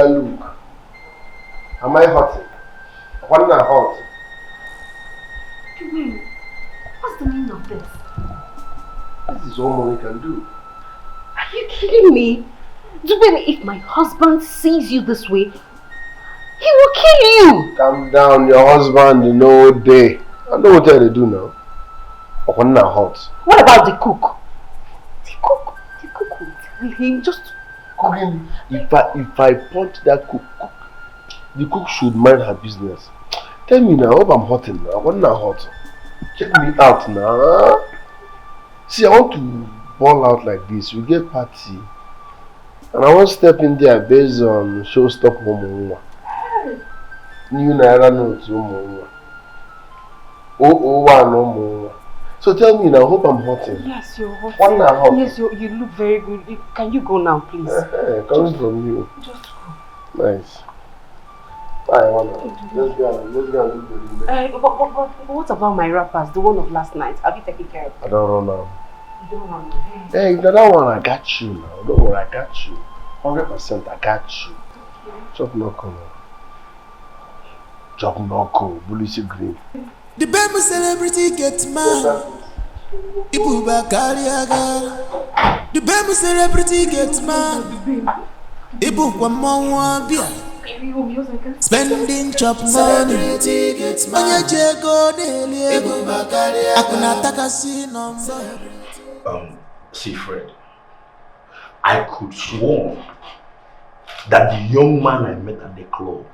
look? Am I hurting? When I hurt? What's the meaning of this? This is all money can do. Are you kidding me? Dubem, if my husband sees you this way, he will kill you! Calm down, your husband, no day. I know what they do now. When I hurt. What about the cook? The cook will tell him just cooking. If I punch that cook, the cook should mind her business. Tell me now, I hope I'm hurting now. When I hurt, check me out now. See, I want to ball out like this. We get party, and I want to step in there based on showstop Momo. New Naira notes Momo. Oh, no more. So tell me now, I hope I'm hurting. Yes, you're hurting. One and a half. Yes, you look very good. Can you go now, please? Coming from you. Just go. Nice. Let's go and do the but what about my wrappers, the one of last night? Have you taken care of them? I don't know now. You don't run away. Hey, that one I got you now. Don't worry, I got you. 100% I got you. Chop knuckle now. Chop knuckle, Bulisi Green. The baby celebrity gets mad. Ibu Bakariaga. The baby celebrity gets mad. Ibu Wamawabia. Spending chop money. Celebrity gets mad. Ibu Bakariaga. See, Fred, I could swear that the young man I met at the club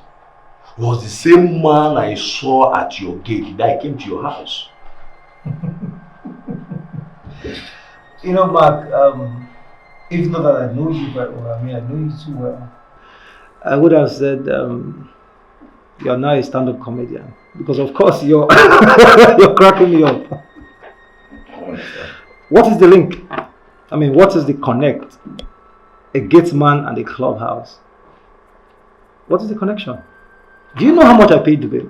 was the same man I saw at your gate that I came to your house. You know, Mark, if not that I know you very well, I mean, I know you too well, I would have said you're now a stand-up comedian. Because, of course, you're, you're cracking me up. What is the link? I mean, what is the connect? A Gateman and a clubhouse. What is the connection? Do you know how much I paid the bill?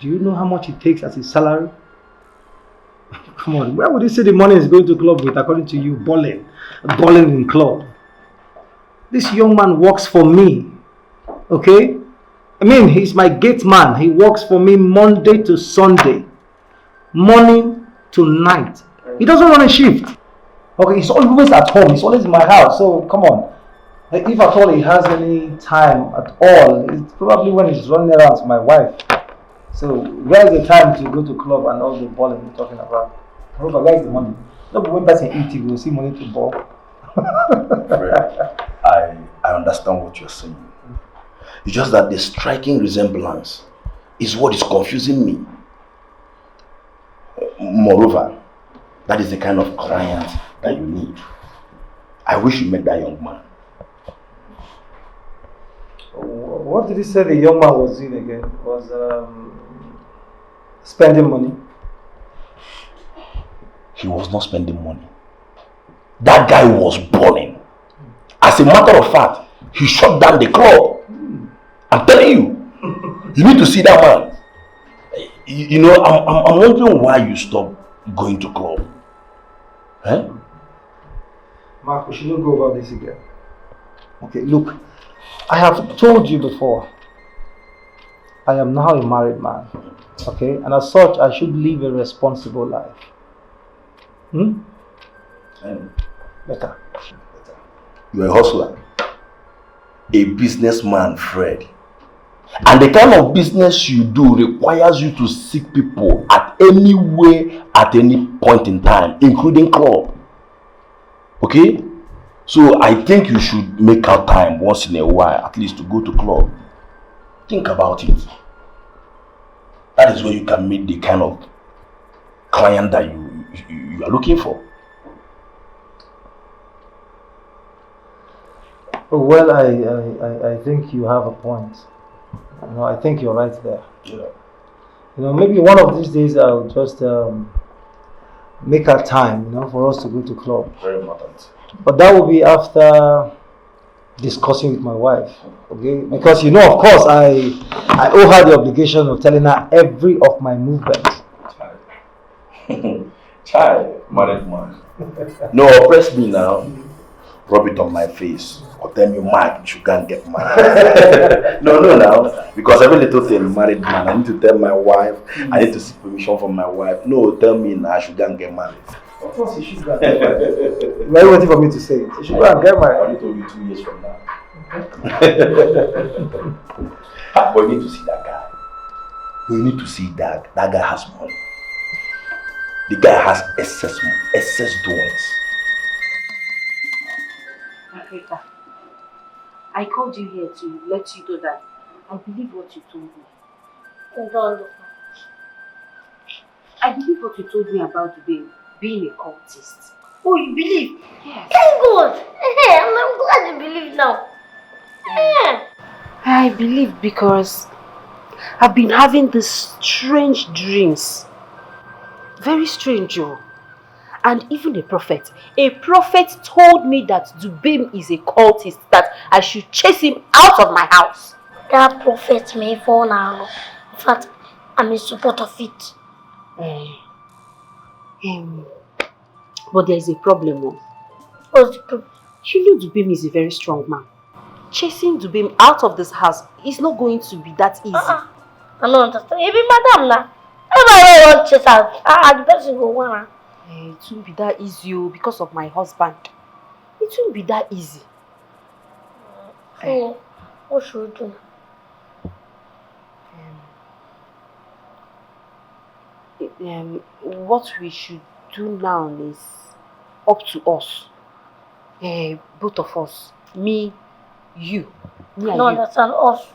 Do you know how much it takes as a salary? Come on, where would you say the money is going to club with according to you? Balling in club. This young man works for me, okay? I mean, he's my gate man. He works for me Monday to Sunday, morning to night. He doesn't run a shift. Okay, he's always at home. He's always in my house. So come on. If at all he has any time at all, it's probably when he's running around with my wife. So where's the time to go to club and all the balling you're talking about? Robert, where's the money? Don't when person eat, we'll see money to ball. Fred, I understand what you're saying. It's just that the striking resemblance is what is confusing me. Moreover, that is the kind of client that you need. I wish you met that young man. What did he say the young man was doing again? Was spending money? He was not spending money. That guy was balling. As a matter of fact, he shut down the club. I'm telling you. You need to see that man. You know, I'm wondering why you stopped going to club. Eh? Mark, we should not go over this again. Okay, look. I have told you before, I am now a married man, okay? And as such, I should live a responsible life. Better. You're a hustler, a businessman, Fred. And the kind of business you do requires you to seek people at any way, at any point in time, including club. Okay? So I think you should make out time once in a while, at least to go to club. Think about it. That is where you can meet the kind of client that you are looking for. Well, I think you have a point. You know, I think you're right there. Yeah. You know, maybe one of these days I'll just make a time, you know, for us to go to club. Very important. But that will be after discussing with my wife, okay? Because you know, of course, I owe her the obligation of telling her every of my movements. Child, married man. No, oppress me now. Rub it on my face. or tell me, Mark, you should go and get married. No, now. Because every little thing, married man, I need to tell my wife, I need to seek permission from my wife. No, tell me now, I should go and get married. Of course, you should go and get married. Why are you waiting for me to say it? You should go and get married. I only told you 2 years from now. But you need to see that guy. You need to see that guy has money. The guy has excess doings. Africa, I called you here to let you know that I believe what you told me. I don't understand. I believe what you told me about being a cultist. Oh, you believe? Yes. Thank God. I'm glad you believe now. I believe because I've been having these strange dreams. Very strange, oh. And even a prophet told me that Dubem is a cultist, that I should chase him out of my house. That prophet may fall now. In fact, I'm in support of it. But there is a problem. Oh. What's the problem? You know Dubem is a very strong man. Chasing Dubem out of this house is not going to be that easy. I don't understand. You be madam now. Everybody wants to chase out. The person go want. It won't be that easy because of my husband. It won't be that easy. So, what should we do? What we should do now is up to us. Both of us. Me, you. Me and No, you. understand us.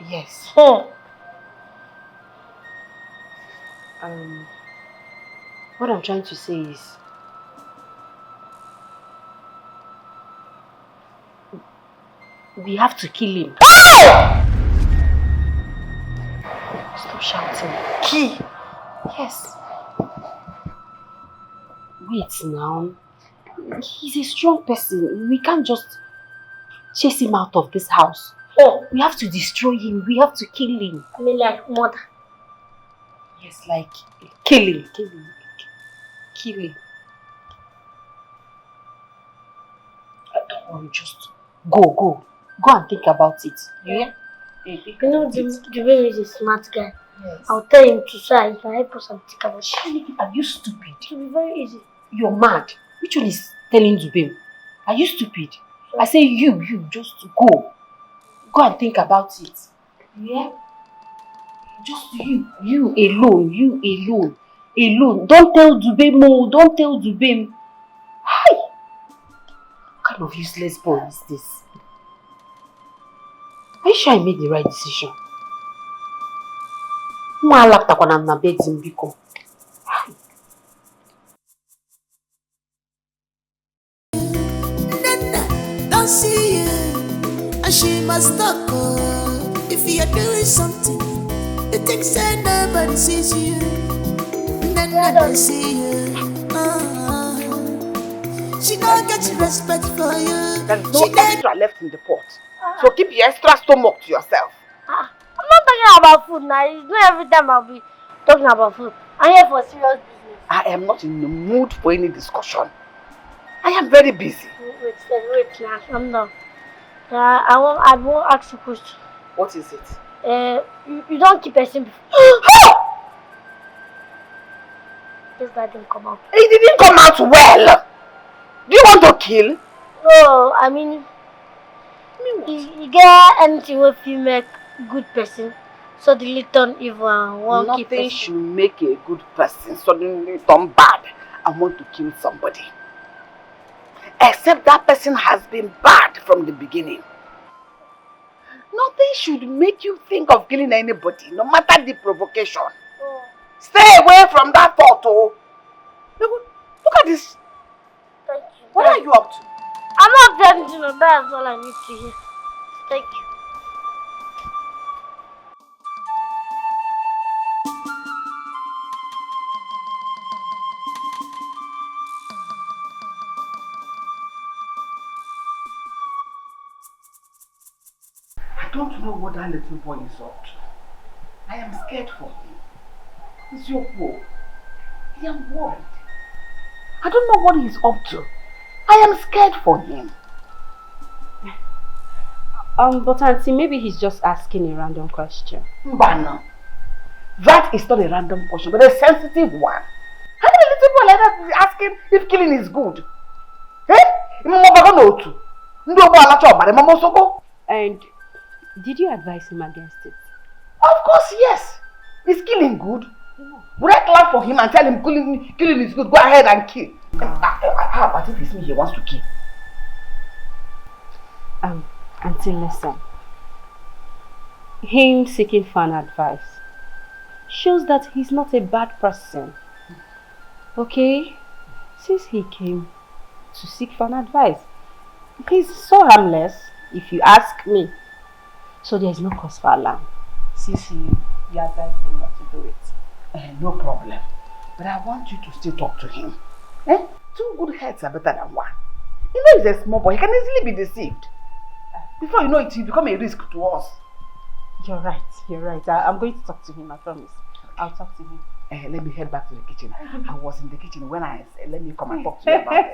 Yes. What I'm trying to say is we have to kill him. Stop shouting. Kill? Yes. Wait now. He's a strong person. We can't just chase him out of this house. We have to destroy him. We have to kill him. I mean like murder. Yes, like killing. Killing. Don't worry, just go and think about it. Yeah? You know, the way he's a smart guy. Yes. I'll tell him to try. He can help us and think about it. Are you stupid? It will be very easy. You're mad. Which one is telling Dubem? Are you stupid? Sure. I say you just go. Go and think about it. Yeah? Just you alone. Don't tell Dubem, no. Don't tell Dubem. Hi! What kind of useless boy is this? Are you sure I made the right decision? Don't see you, and she must talk. If you are doing something, you think say nobody sees you, then nobody see you. She don't get respect for you. There is no extra left in the pot, so keep your extra stomach to yourself. I'm not talking about food now. It's not every time I'll be talking about food. I'm here for serious business. I am not in the mood for any discussion. I am very busy. Wait now, calm down. I won't ask you a question. What is it? You don't keep person before. This guy didn't come out. It didn't come out well. Do you want to kill? No, I mean, you get anything with you make good person suddenly turn evil and won't keep person. Nothing should make a good person suddenly turn bad and want to kill somebody. Except that person has been bad from the beginning. Nothing should make you think of killing anybody, no matter the provocation. Stay away from that thought, oh. Look at this. Thank you. What are you up to? I'm not telling you, no, that's all I need to hear. Thank you. I don't know what that little boy is up to. I am scared for him. It's your fault. I am worried. I don't know what he's up to. I am scared for him. But auntie, maybe he's just asking a random question. Mbana, that is not a random question, but a sensitive one. How can a little boy like that be asking if killing is good? And did you advise him against it? Of course, yes. Is killing good? No. Would I clap for him and tell him killing is good? Go ahead and kill. How about if it's me he wants to kill? Auntie, listen. Him seeking fan advice shows that he's not a bad person. Okay? Since he came to seek fan advice, he's so harmless, if you ask me. So there's no cause for alarm. Since you advised him not to do it. No problem. But I want you to still talk to him. Two good heads are better than one. You know he's a small boy, he can easily be deceived. Before you know it, he'll become a risk to us. You're right. I'm going to talk to him, I promise. I'll talk to him. Let me head back to the kitchen. I was in the kitchen when I said, let me come and talk to you about it.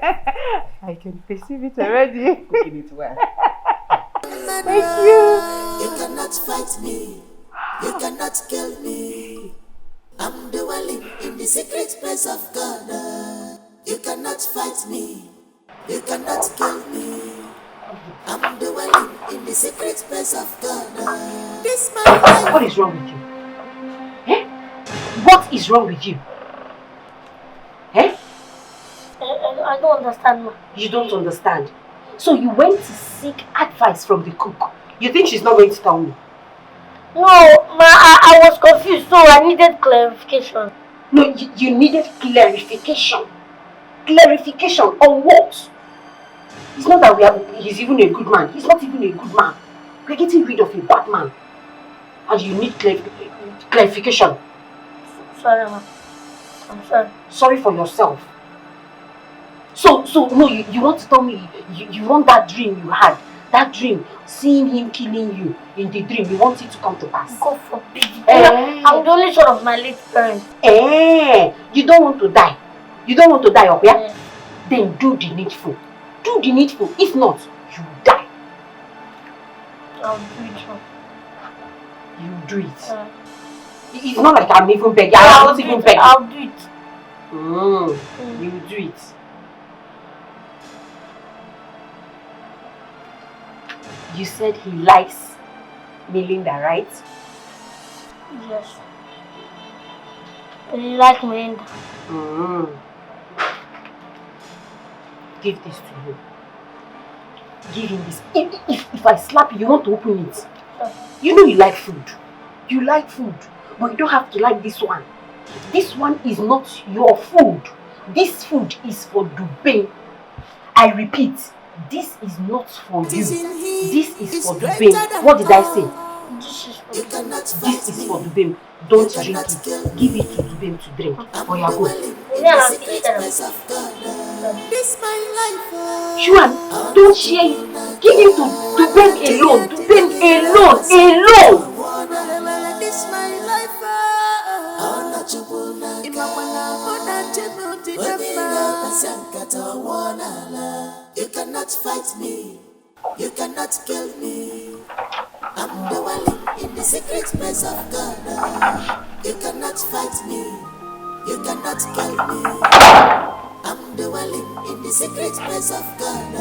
I can perceive it already. Cooking it well. Thank you. You cannot fight me. You cannot kill me. I'm dwelling in the secret place of God. You cannot fight me. You cannot kill me. I'm dwelling in the secret place of God. This my life. What is wrong with you? What is wrong with you? I don't understand, ma. You don't understand. So you went to seek advice from the cook. You think she's not going to tell me? No, ma, I was confused, so I needed clarification. No, you needed clarification. Clarification on what? It's not that he's even a good man. He's not even a good man. We're getting rid of a bad man. And you need clarification. Sorry, ma. I'm sorry. Sorry for yourself. So no, you want to tell me you want that dream you had. That dream, seeing him killing you in the dream, you want it to come to pass. God forbid. I'm the only son of my late parents. You don't want to die. You don't want to die up, yeah? Then do the needful. Do the needful. If not, you die. I'll do it. You do it. It's not like I'm even begging. I'm not even begging. I'll do it. You do it. You said he likes Melinda, right? Yes. He likes Melinda. Give this to him. Give him this. If I slap you, you want to open it. You know you like food. You like food. But you don't have to like this one. This one is not your food. This food is for Dubai. I repeat, this is not for you. This is for Dubai. What did I say? This is for Dubai. Don't drink it. Give it to Dubai to drink. Or you go. Shuan, don't share it. Give it to Dubai alone. Dubai alone. This my life. You cannot fight me. You cannot kill me. I'm dwelling in the secret place of God. You cannot fight me. You cannot kill me. I'm dwelling in the secret place of God.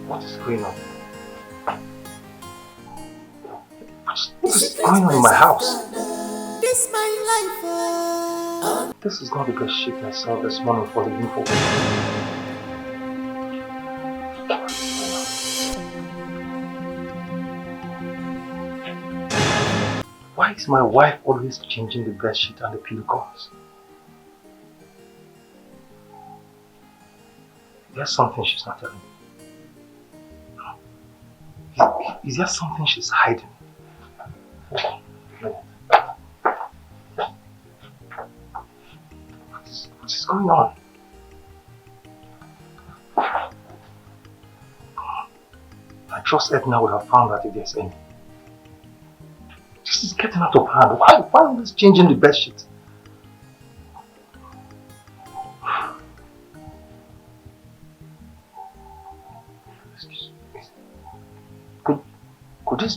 What is going on? What is going on in my house? This my life. This is not the best shit I saw this morning for the info. Why is my wife always changing the bed sheet and the pillow covers? There's something she's not telling me. Is there something she's hiding? What is going on? I trust Edna would have found out if there's any. This is getting out of hand. Why always changing the bed sheet?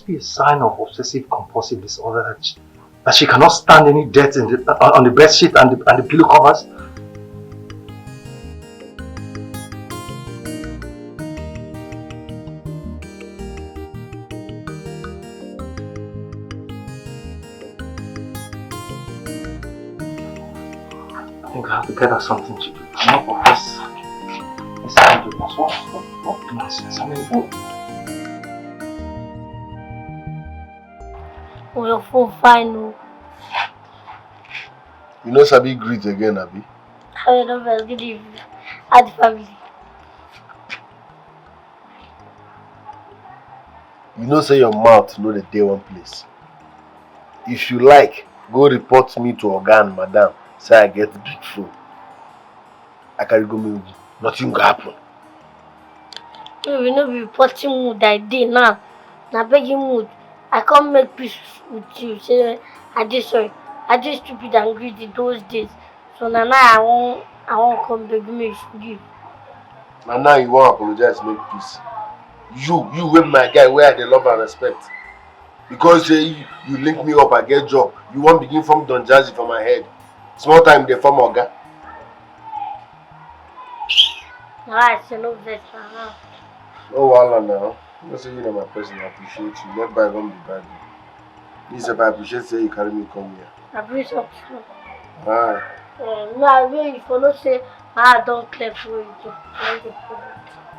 must be a sign of obsessive compulsive disorder that she cannot stand any dirt on the bed sheet and the pillow covers. I think I have to get her something to do. Enough of this. Let's do this. What nonsense? I mean, what? Oh, your phone fine. Oh. You know Sabi greet again, Abi? I don't know, good evening. At the family. You know say your mouth know the day one place. If you like, go report me to Oga and Madam. Say I get big phone. I carry go me. Nothing go happen. No, we know be reporting mood that day now. Na begging mood. I can't make peace with you. Say I did sorry. I did stupid and greedy those days. So now I won't come beg me you forgive. Now you won't apologize, make peace. You with my guy where I dey love and respect. Because you link me up, I get job. You won't begin from Don Jazzy for my head. Small time they form Oga. Now I say no vex now. Oh wow now. You say you know my person, I appreciate you. Let bygone be bad. This if I appreciate say you carry me come here. I bring something. Ah. No, I really for no say I don't clear for you.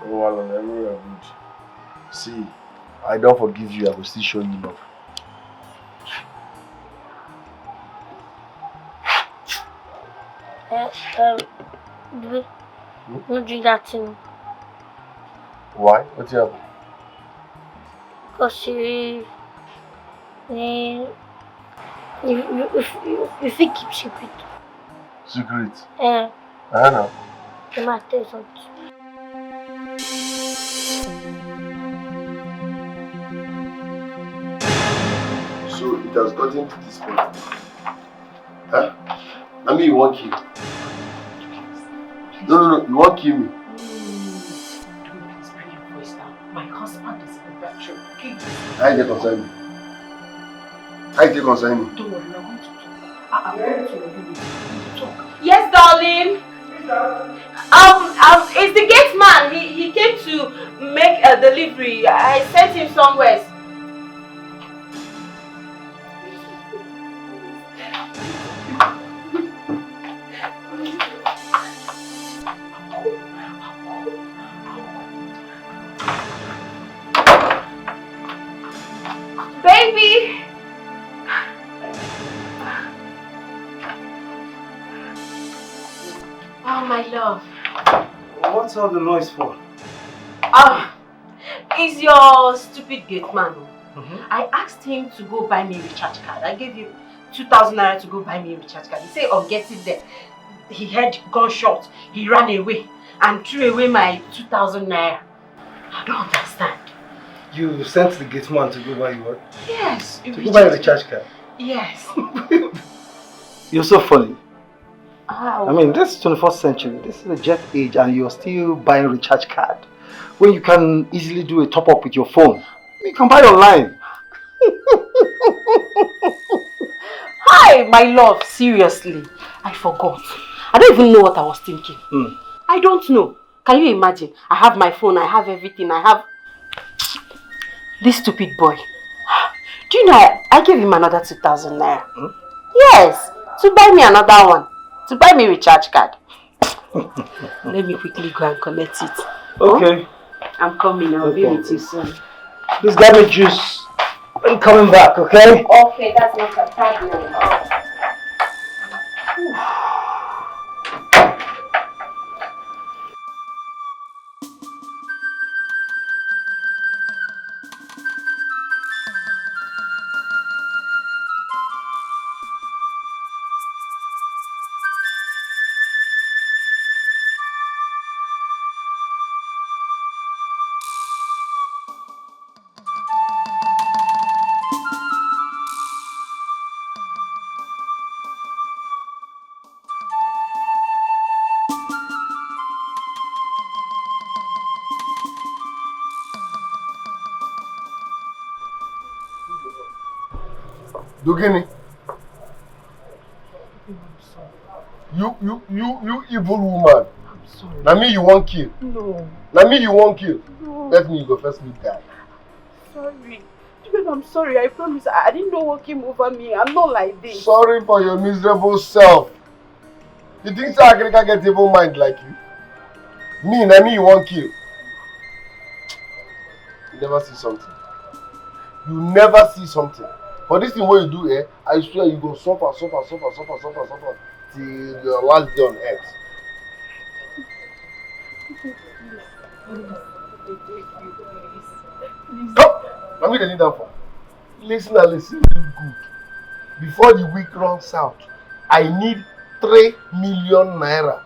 Oh wow now, everywhere good. See, I don't forgive you, I will still show you love. Don't drink that thing. Why? What's happened? Because she if you keep secret. Secret? Yeah. I know. You might tell something. So it has gotten to this point. Huh? I mean you won't kill. No, you won't kill me. Please bring your voice down. My husband is in the bedroom. Please. I get concern me. I take concern me. Don't worry, we're going to talk. I'm going to your village. Talk. Yes, darling. It's the gate man. He came to make a delivery. I sent him somewhere. Baby! Oh, my love. What's all the noise for? It's your stupid gate man. I asked him to go buy me a recharge card. I gave him 2,000 naira to go buy me a recharge card. He said, "Oh, get it there." He heard gunshot. He ran away and threw away my 2,000 naira. I don't understand. You sent the gate man to go buy you what? Yes. To go buy a recharge card? Yes. You're so funny. How? I mean, this is 21st century. This is the jet age and you're still buying recharge card. When you can easily do a top up with your phone. You can buy online. Hi, my love. Seriously. I forgot. I don't even know what I was thinking. I don't know. Can you imagine? I have my phone. I have everything. I have... This stupid boy. Do you know I gave him another 2,000 naira? Yes. To buy me another one. To buy me a recharge card. Let me quickly go and collect it. Okay. Huh? I'm coming. I'll be with you soon. Please get me juice. I'm coming back, okay? Okay, that's not a problem. Dogini. You evil woman. I'm sorry. Now me you won't kill. No. Now me you won't kill. No. Let me go first meet guy. Sorry. Babe, I'm sorry. I promise. I didn't know what came over me. I'm not like this. Sorry for your miserable self. You think Africa get evil mind like you? Now me you won't kill. You never see something. You never see something. For this thing what you do here, I swear you go suffer till your last day on earth. Come! Let me kneel down for. Listen good. Before the week runs out, I need 3 million naira.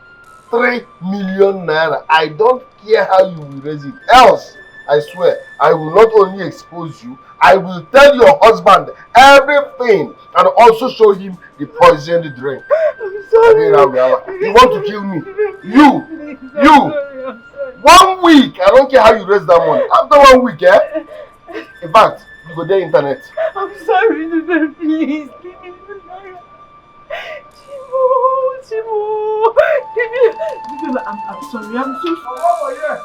3 million naira. I don't care how you will raise it. Else, I swear, I will not only expose you, I will tell your husband everything and also show him the poisoned drink. I'm sorry. You want to kill me? You! 1 week! I don't care how you raise that money. After 1 week, in fact, you go there internet. I'm sorry, please. Give me the naira. Chimo. Give me. I'm sorry. I'm so sorry.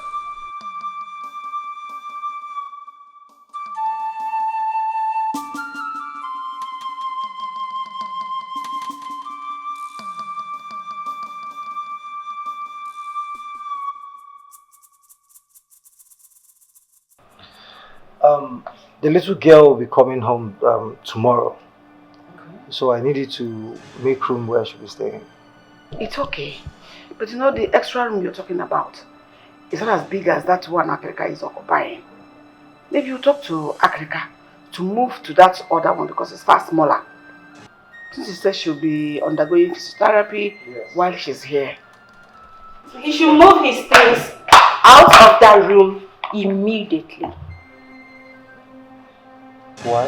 The little girl will be coming home tomorrow. Okay. So I needed to make room where she'll be staying. It's okay. But you know the extra room you're talking about is not as big as that one Africa is occupying. Maybe you talk to Africa to move to that other one because it's far smaller. Since she says she'll be undergoing physiotherapy while she's here. He should move his things out of that room immediately. Why?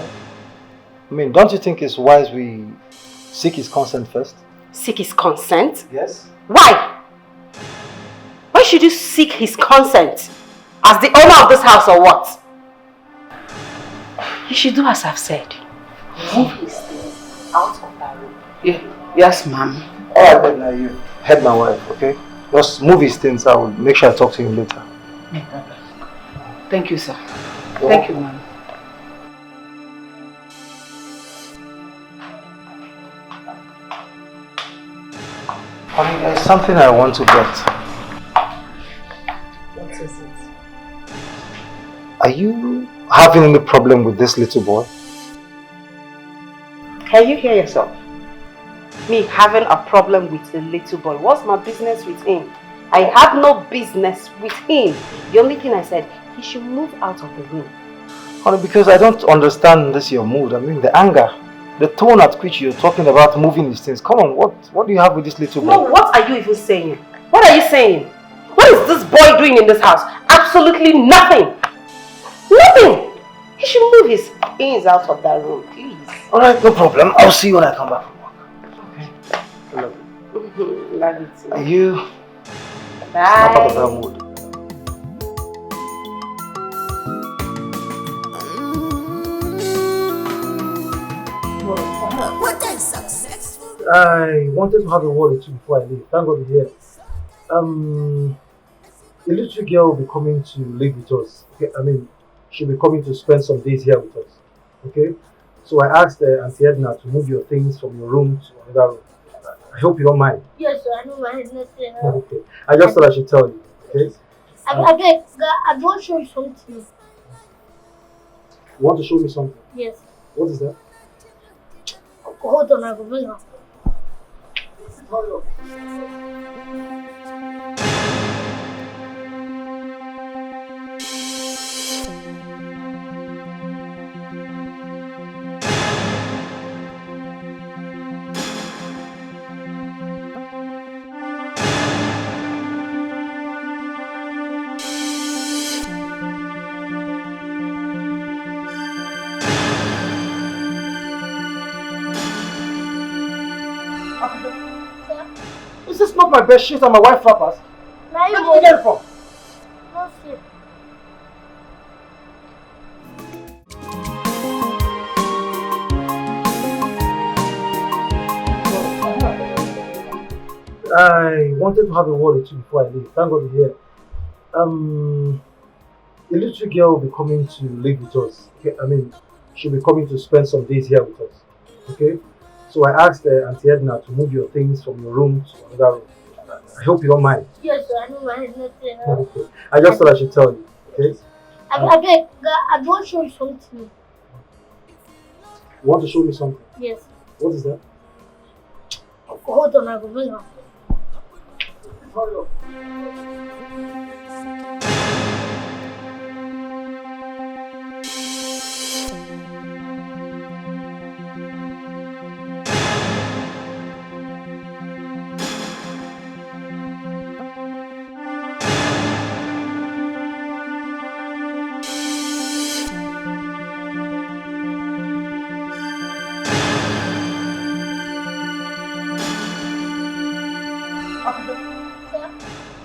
I mean, don't you think it's wise we seek his consent first? Seek his consent? Yes. Why? Why should you seek his consent? As the owner of this house or what? You should do as I've said. Move his things out of that room. Yeah. Yes, ma'am. Alright, then now you head my wife, okay? Just move his things. I will make sure I talk to him later. Thank you, sir. Thank you, ma'am. Honey, there's something I want to get. What is it? Are you having any problem with this little boy? Can you hear yourself? Me having a problem with a little boy. What's my business with him? I have no business with him. The only thing I said, he should move out of the room. Honey, because I don't understand this your mood. I mean, the anger. The tone at which you're talking about moving these things. Come on, what do you have with this little boy? No, what are you even saying? What are you saying? What is this boy doing in this house? Absolutely nothing. Nothing. He should move his things out of that room, please. Alright, no problem. I'll see you when I come back from work. Okay. I love you. Love you too. Are you? Bye. Snap out of that mood. What a successful. I wanted to have a word or two before I leave. Thank God you're here. The little girl will be coming to live with us. Okay? I mean, she'll be coming to spend some days here with us. Okay? So I asked Auntie Edna to move your things from your room to another room. I hope you don't mind. Yes, sir, I don't mind nothing. Okay. I just thought I should tell you. Okay? I want to show you something. You want to show me something? Yes. What is that? Hold on, I will bring her. Is this not my bed sheet and my wife wrappers? Now Where did you get it from? not see. I wanted to have a word with you before I leave. Thank God you're here. A little girl will be coming to live with us. Okay? I mean, she'll be coming to spend some days here with us. Okay? So I asked Auntie Edna to move your things from your room to another room. I hope you don't mind. Yes, I don't mind nothing. Okay. I just thought I should tell you. Okay? I beg, I want to show you something. You want to show me something? Yes. What is that? Hold on, I will bring her. Hurry up.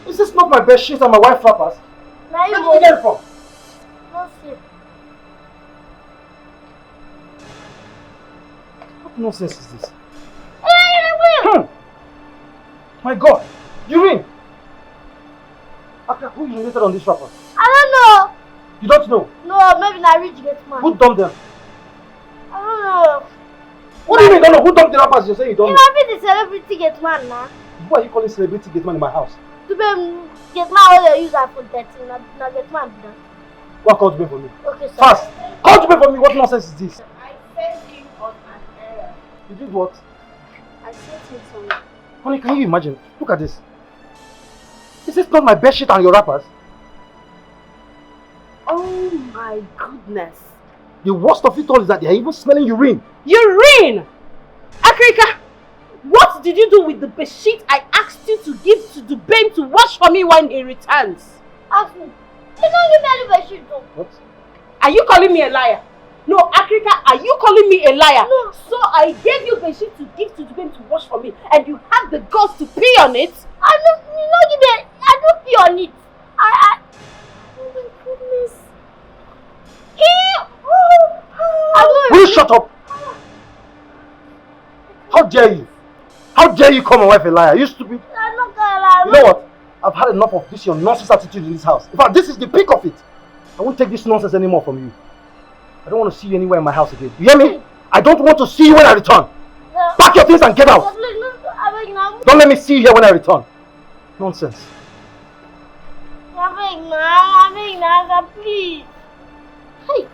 Is this not my bed sheet and my wife wrappers? Now you Where did you get it from? no sleep. What nonsense is this? Hey, My God! Urine! Akra, who urinated on this wrapper? I don't know. You don't know? No, maybe not rich Gateman. Who dumped them? I don't know. What do you mean you don't know? Who dumped the wrappers? You're saying you don't It know? might be the celebrity Gateman now. Who are you calling celebrity Gateman in my house? To be Gateman, what they use iPhone 13. Now Gateman do that. Go and call to pay for me. Okay, sir. Fast! Call to pay for me! What nonsense is this? I sent him on an errand. You did what? I sent him some. Honey, can you imagine? Look at this. Is this not my bed sheet and your wrappers? Oh my goodness. The worst of it all is that they're even smelling urine. Urine! Africa, what did you do with the bedsheet I asked you to give to Dubem to wash for me when he returns? Ask me. You don't give me any bedsheet though. What? Are you calling me a liar? No, Africa, are you calling me a liar? No. So I gave you bedsheet to give to Dubem to wash for me and you had the guts to pee on it? I don't pee on it. Oh my goodness. Will you shut up? How dare you? How dare you call my wife a liar? You stupid. I'm not gonna lie. You know what? I've had enough of this your nonsense attitude in this house. In fact, this is the peak of it. I won't take this nonsense anymore from you. I don't want to see you anywhere in my house again. You hear me? I don't want to see you when I return. No. Pack your things and get out. I beg now. Don't let me see you here when I return. Nonsense. I beg now, please. Hey.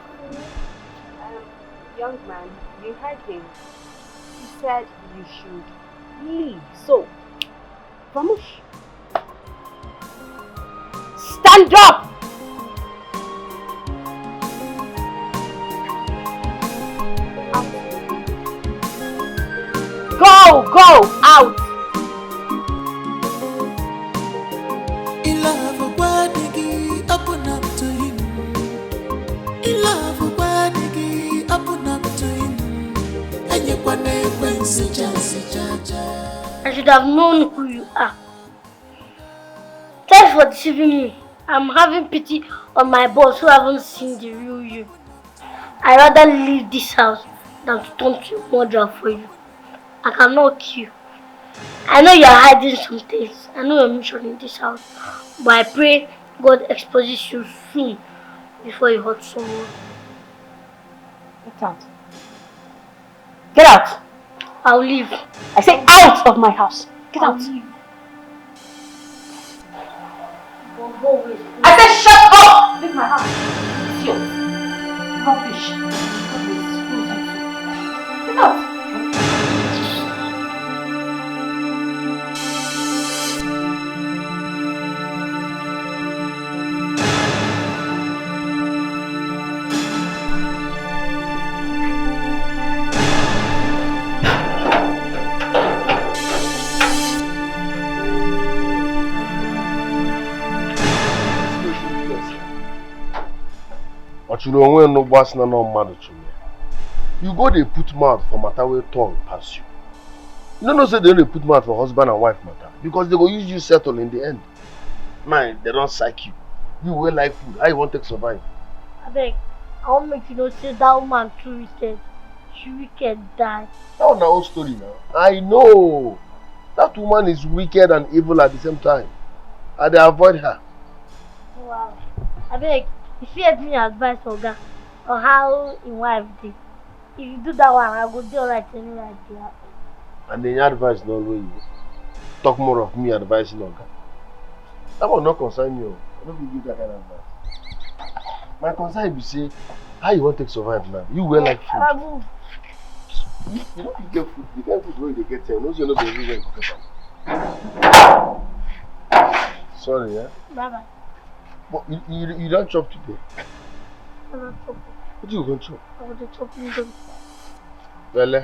Young man, you heard him. He said you should leave. So, vamos. Stand up! Go out! In love, open up to him. In love, open up to him. And you want to I should have known who you are. Thanks for deceiving me. I'm having pity on my boss who haven't seen the real you. I'd rather leave this house than to turn to a murderer for you. I cannot kill you. I know you're hiding some things. I know your mission in this house. But I pray God exposes you soon before you hurt someone. Get out. Get out! I'll leave. I say out of my house. Get out. Leave. Go away. I said shut up! Leave my house. Idiot. Rubbish. Get out. You know when no boss no mad to me. You go they put mouth for matter where tongue pass you. You don't know say they only put mouth for husband and wife matter because they go use you settle in the end. Man, they don't psych you. You will like food. How you want to survive? I beg. I won't make you know say that woman too wicked. She wicked die. That one old story now. I know. That woman is wicked and evil at the same time. And they avoid her. Wow. I beg, if you help me advise Oga on how in wife did. If you do that one, I will do alright anyway. And then your advice not always talk more of me advising Oga. That will not concern you. I don't give you that kind of advice. My concern is say how you want to survive now. You will like food. You don't get food. The kind of food where you get here. No, you're not going to be sorry, yeah? Bye-bye. But you don't chop today. I'm not chopping. What you going to chop? I want to chop you. Well,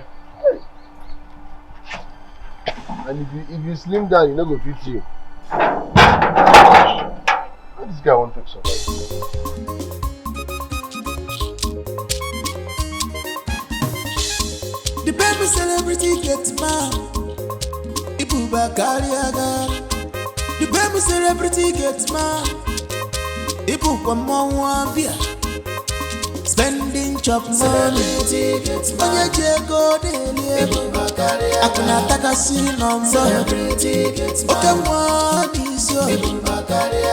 and if you slim down, you're not going to fit you. How this guy want to survive? The baby celebrity gets mad. Ibu Bakariaga. The baby celebrity gets mad. Ibu Kwamawabia. Spending chop money. Onye jego daily. Akuna takasi number. Okay, one is your.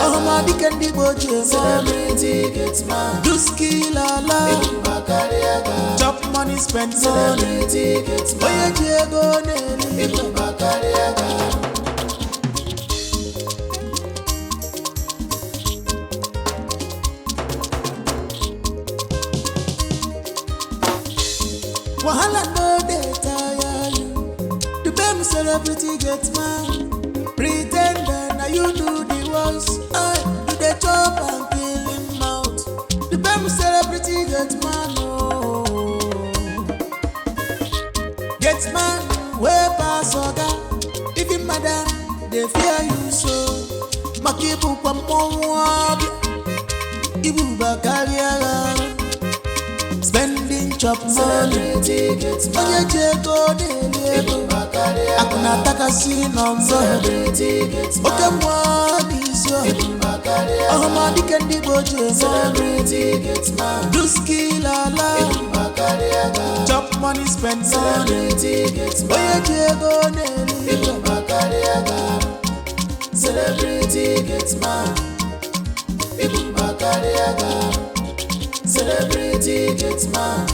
Oh, my dikendi boje. Do skill ala. Chop money, spend money. Onye jego daily. Wahala no dey tire you. The baby celebrity gets mad. Pretender now you do the worst. You dey chop and kill him out. The baby celebrity gets mad. Oh, gets mad. Way pass Oga. Even madam they fear you so. Makibu kwa mwabi. Ibu Bakariaga. Spending chop money. Onye jego daily. Akuna takasi number. Okay, one is your. Oh, my dikendi boje. Do skill ala. Chop money, spend money. Onye jego daily. Celebrity gets mad. Ibu Bakariaga. Celebrity gets mad.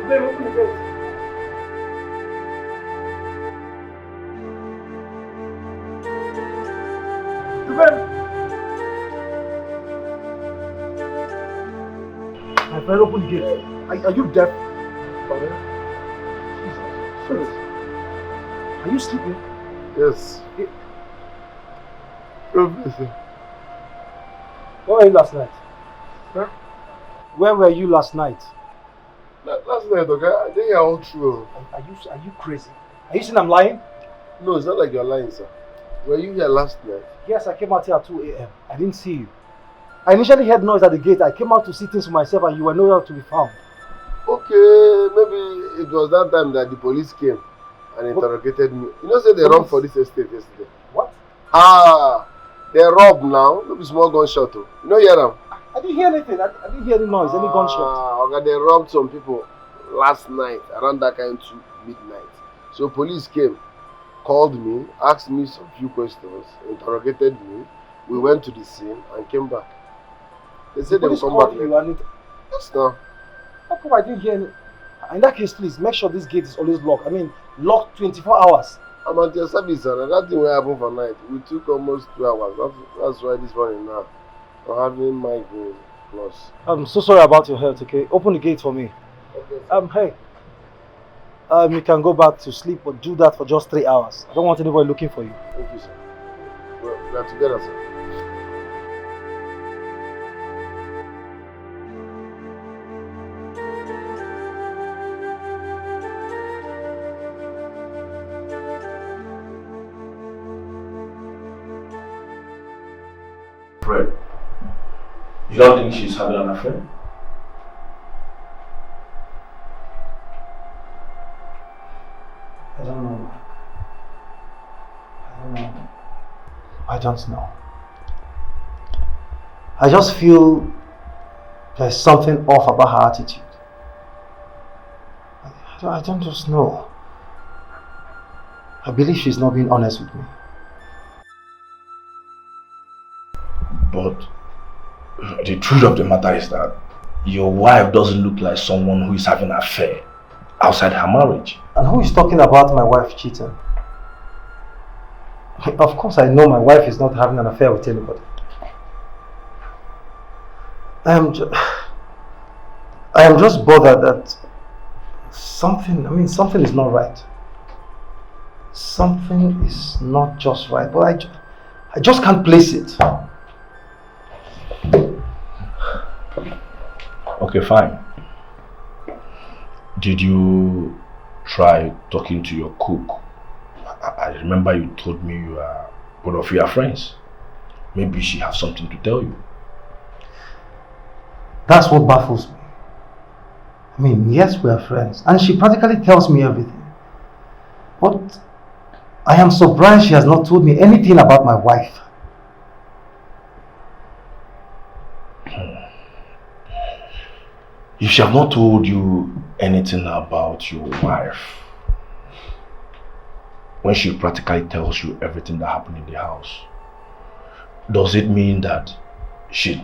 Babe, open the gate. My friend, open the gate. Are you deaf? Jesus. Are you sleeping? Yes. Obviously. Where were you last night? Huh? Where were you last night? Last night, okay? I think you're all true. Are you crazy? Are you saying I'm lying? No, it's not like you're lying, sir. Were you here last night? Yes, I came out here at 2 a.m. I didn't see you. I initially heard noise at the gate. I came out to see things for myself and you were nowhere to be found. Okay, maybe it was that time that the police came and interrogated me. You know, say they robbed for this estate yesterday. What? They robbed now. Look, small gunshot. You know, hear them? I didn't hear anything. I didn't hear any noise, any gunshot. Okay, they robbed some people last night around that kind of midnight. So police came, called me, asked me some few questions, interrogated me. We went to the scene and came back. They said they will come back later. Yes, now. How come I didn't hear any? In that case, please make sure this gate is always locked. I mean, locked 24 hours. I'm at your service, sir. That thing will happen for night. We took almost 2 hours. That's why this morning now I'm having migraine plus. I'm so sorry about your health, okay? Open the gate for me. Okay. Hey. You can go back to sleep, but do that for just 3 hours. I don't want anybody looking for you. Thank you, sir. We are together, sir. Fred, you don't think she's having an affair? I don't know. I don't know. I just feel there's something off about her attitude. I don't just know. I believe she's not being honest with me. But the truth of the matter is that your wife doesn't look like someone who is having an affair outside her marriage. And who is talking about my wife cheating? Of course I know my wife is not having an affair with anybody. I am just bothered that something is not right. Something is not just right, but I just can't place it. Okay, fine. Did you try talking to your cook? I remember you told me both of you are friends. Maybe she has something to tell you. That's what baffles me. I mean, yes, we are friends, and she practically tells me everything. But I am surprised she has not told me anything about my wife. If she has not told you anything about your wife, when she practically tells you everything that happened in the house, does it mean that she's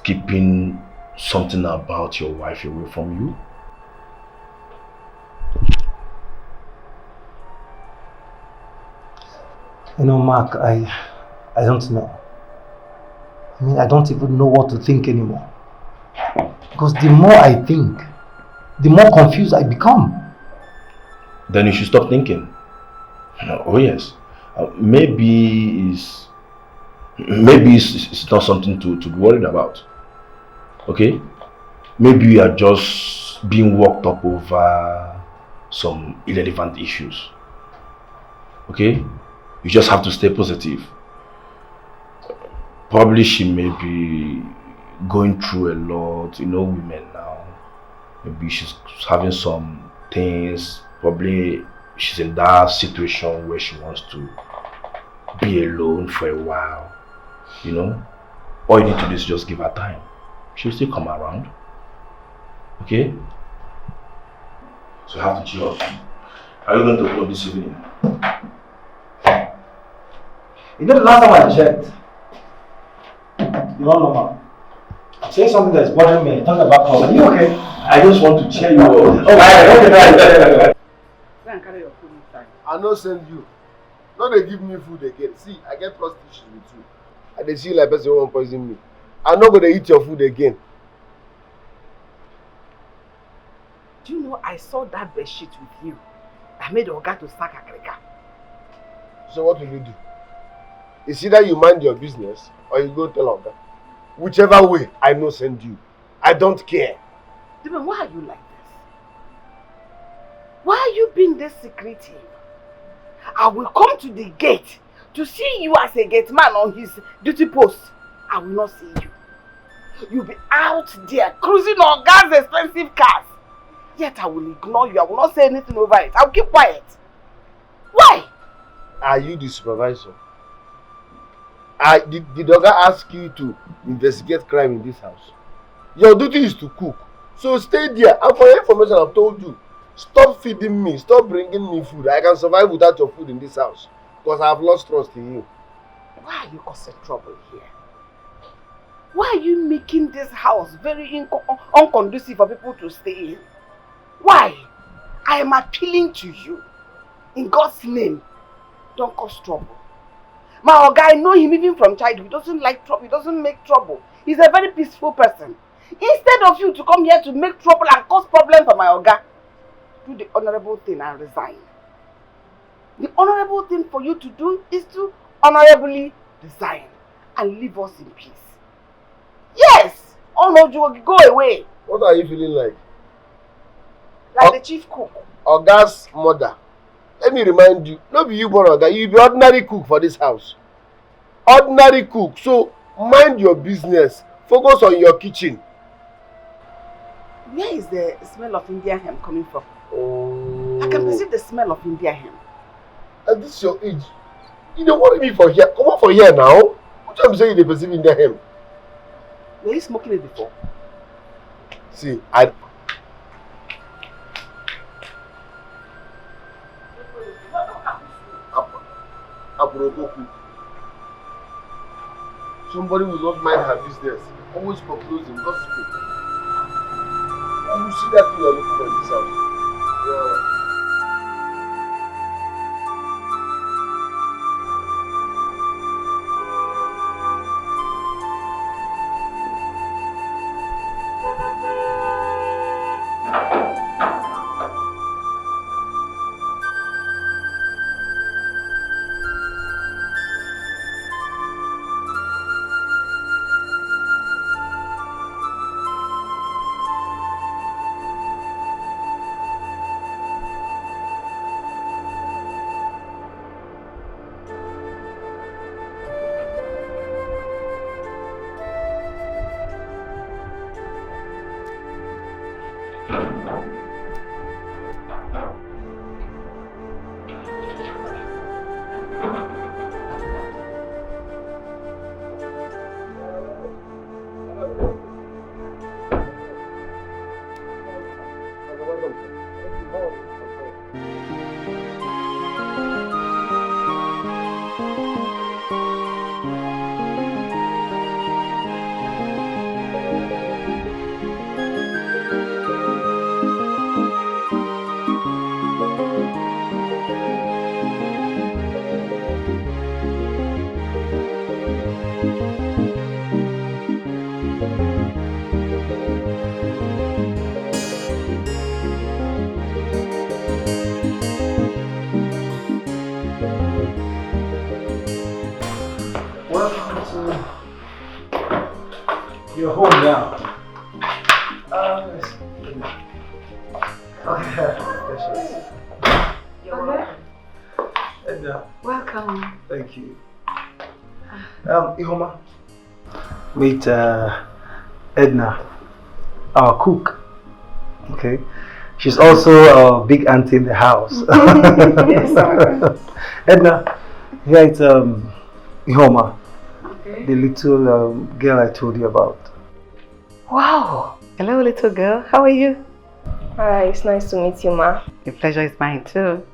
keeping something about your wife away from you? You know, Mark, I don't know. I mean, I don't even know what to think anymore. Because the more I think, the more confused I become. Then you should stop thinking. Oh yes, maybe it's not something to be worried about. Okay, maybe you are just being worked up over some irrelevant issues. Okay, you just have to stay positive. Probably she may be going through a lot, you know, women now. Maybe she's having some things. Probably she's in that situation where she wants to be alone for a while, you know. All you need to do is just give her time. She'll still come around. Okay? So you have to chill out. Are you going to work this evening? You know, the last time I checked, you're not normal. I'm saying something that is bothering me. Talk about call. Are you okay? I just want to cheer you up. Oh, okay. Go and carry your food inside. I no send you. No, they give me food again. See, I get trust issues with you. And they see you like person who won't poison me. I'm not gonna eat your food again. Do you know I saw that bed sheet with you? I made Oga to sack Akrika. So what will you do? It's either you mind your business or you go tell Oga. Whichever way, I no send you. I don't care. Gateman, why are you like this? Why are you being this secretive? I will come to the gate to see you as a gate man on his duty post. I will not see you. You'll be out there cruising on Oga's expensive cars. Yet I will ignore you. I will not say anything over it. I will keep quiet. Why? Are you the supervisor? Did Oga ask you to investigate crime in this house? Your duty is to cook. So stay there. And for your information, I've told you, stop feeding me. Stop bringing me food. I can survive without your food in this house. Because I have lost trust in you. Why are you causing trouble here? Why are you making this house very unconducive for people to stay in? Why? I am appealing to you. In God's name, don't cause trouble. My Oga, I know him even from childhood. He doesn't like trouble. He doesn't make trouble. He's a very peaceful person. Instead of you to come here to make trouble and cause problems for my Oga, do the honorable thing and resign. The honorable thing for you to do is to honorably resign and leave us in peace. Yes! Oh no, Joe, go away. What are you feeling like? Like the chief cook. Oga's mother. Let me remind you, not be you born Oga, you be ordinary cook for this house. Ordinary cook. So mind your business. Focus on your kitchen. Where is the smell of Indian hemp coming from? Oh. I can perceive the smell of Indian hemp. At this your age, you don't worry me for here. Come on for here now. What I'm saying, they perceive Indian hemp. Were you smoking it before? See, I. Somebody will not mind her business. Always concluding, gossiping. You see that thing you're looking for in this house. Yeah. You're home now. You're welcome. Edna. Welcome. Thank you. Ihoma. Meet Edna, our cook. Okay. She's also a big auntie in the house. Yes, sir. Edna, here it's Ihoma. Okay. The little girl I told you about. Wow. Hello, little girl. How are you? Hi, it's nice to meet you, Ma. The pleasure is mine too.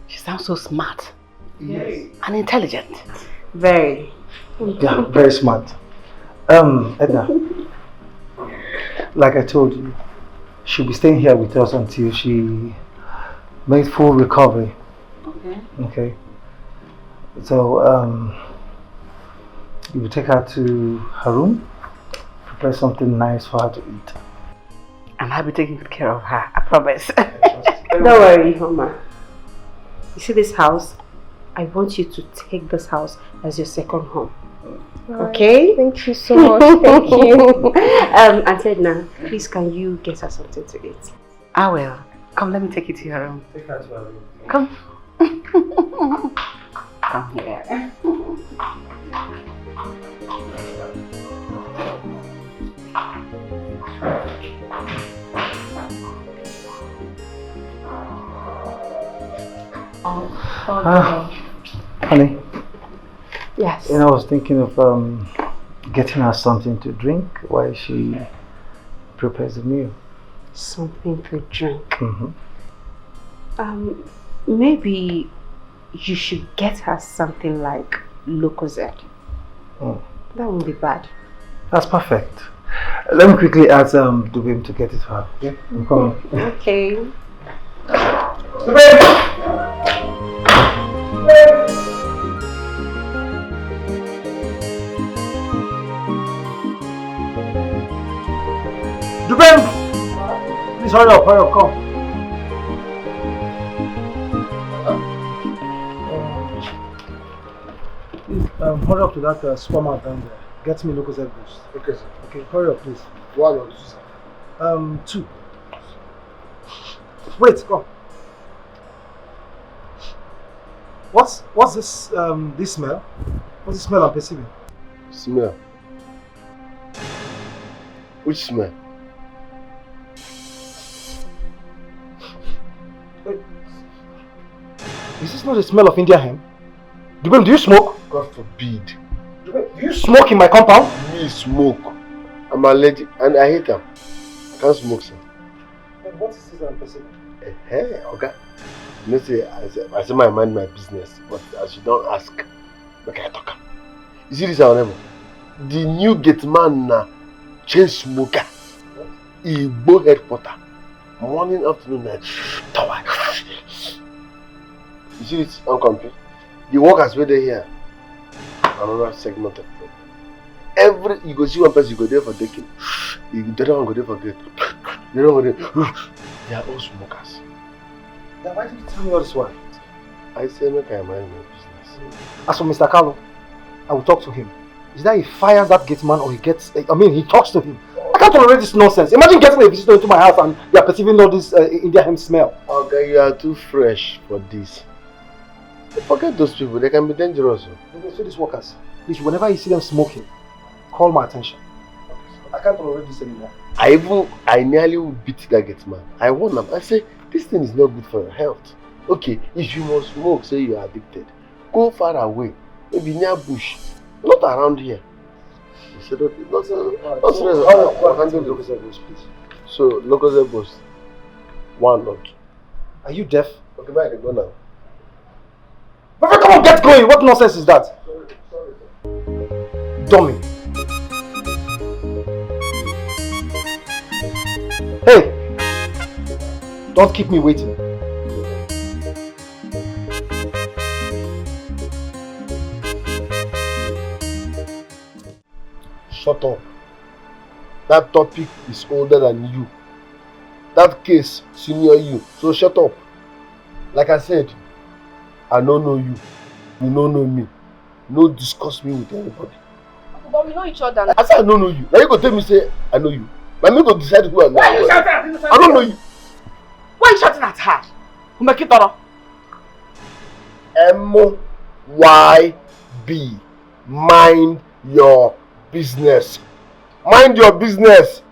She sounds so smart. Yes. And intelligent. Very. Yeah, very smart. Edna, like I told you, she'll be staying here with us until she makes full recovery. Okay. Okay. So you will take her to her room, prepare something nice for her to eat. And I'll be taking good care of her, I promise. Don't worry, Mama. You see this house? I want you to take this house as your second home. Okay? Thank you so much. Thank you. And Edna, please can you get her something to eat? I will. Come, let me take you to your room. Take her to her room. Come. Come here. Honey. Yes. I was thinking of getting her something to drink while she prepares the meal. Something to drink. Mm-hmm. Maybe you should get her something like Lucozade. Mm. That won't be bad. That's perfect. Let me quickly ask Dubem to get it for her. Okay? I'm coming. Okay. Dubem! Dubem! Please hurry up, come. Hurry up to that supermarket down there. Get me Lucozade boost. Okay, sir. Okay, hurry up, please. 1 or 2, sir. 2. Wait, come. What's this this smell? What's the smell I'm perceiving? Smell. Which smell? Wait. Is this not the smell of India hemp? Dubem, do you smoke? God forbid. Dubem, do you smoke in my compound? Me smoke. I'm allergic and I hate them. I can't smoke, sir. Then what is this I'm perceiving? Hey, okay. You know, say, I say I mind my business, but as you don't ask, make I talk. You see this, our neighbor? The new Gateman na chain smoker. Igbo headquarter. Morning, afternoon, night. Tower. You see this, uncomplete? The workers were there here. Another segment of problem. You go see one person, you go there for taking. The other one go there for good. The other one go there. They are all smokers. Then why did you tell me all this while? I say make I mind my business. As for Mr. Carlo, I will talk to him. Is that he fires that gate man or he gets, he talks to him. I can't tolerate this nonsense. Imagine getting a visitor into my house and they are perceiving all this India hemp smell. Okay, you are too fresh for this. Forget those people, they can be dangerous. Okay, so these workers, please, whenever you see them smoking, call my attention. I can't tolerate this anymore. I nearly beat that gate man. I warned them. I say, this thing is not good for your health. Okay, if you must smoke, say you are addicted, go far away. Maybe near bush. Not around here. He said, okay, not please. So, Lucozade boost. 1 or 2. Are you deaf? Okay, bye, go now. But come on, get going! What nonsense is that? Sorry. Dummy. Hey! Don't keep me waiting. Shut up. That topic is older than you. That case senior you. So shut up. Like I said, I don't know you. You don't know me. No discuss me with anybody. But we know each other. I said I don't know you. Now you go tell me say I know you. But me go decide who I know. I don't know you. Why are you shouting at her? Umekitoro. MYB. Mind your business. Mind your business.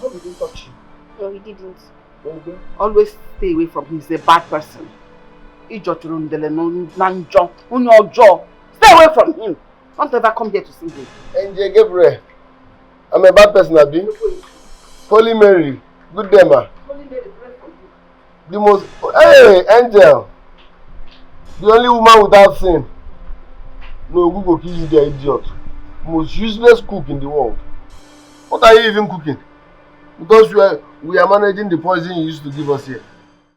How did he touch you? No, he didn't. Okay. Always stay away from him. He's a bad person. Stay away from him. Don't ever come here to see him. NJ Gabriel. I'm a bad person, Abi. Holy Mary. Good day, ma. Holy Mary, pray for you. The most. Hey, Angel. The only woman without sin. No, Google kill you, the idiot. Most useless cook in the world. What are you even cooking? Because we are managing the poison you used to give us here.